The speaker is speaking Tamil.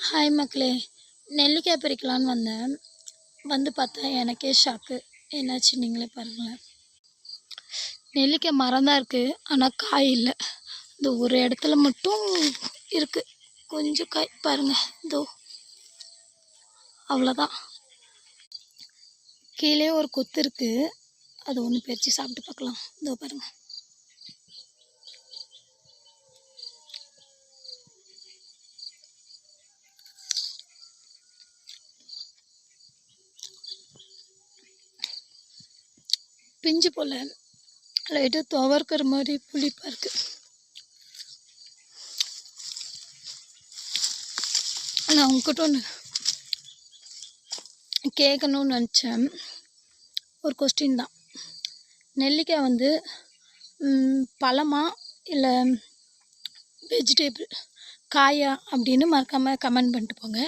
ஹாய் மக்களே! நெல்லிக்காய் பறிக்கலான்னு வந்தேன். வந்து பார்த்தா எனக்கே ஷாக்கு. என்னாச்சு நீங்களே பாருங்களேன். நெல்லிக்காய் மரம் தான் இருக்குது, ஆனால் காய் இல்லை. இந்த ஒரு இடத்துல மட்டும் இருக்குது கொஞ்சம் காய் பாருங்கள். இதோ அவ்வளோதான். கீழே ஒரு கொத்து இருக்குது, அது ஒன்று பறித்து சாப்பிட்டு பார்க்கலாம். இதோ பாருங்கள். பிஞ்சு போல் லைட்டாக துவர்க்கிற மாதிரி புளிப்பாக இருக்குது. நான் உங்ககிட்ட ஒன்று கேட்கணும்னு நினச்சேன். ஒரு கொஸ்டின் தான். நெல்லிக்காய் வந்து பழமா இல்லை வெஜிடேபிள் காயா அப்படின்னு மறக்காமல் கமெண்ட் பண்ணிட்டு போங்க.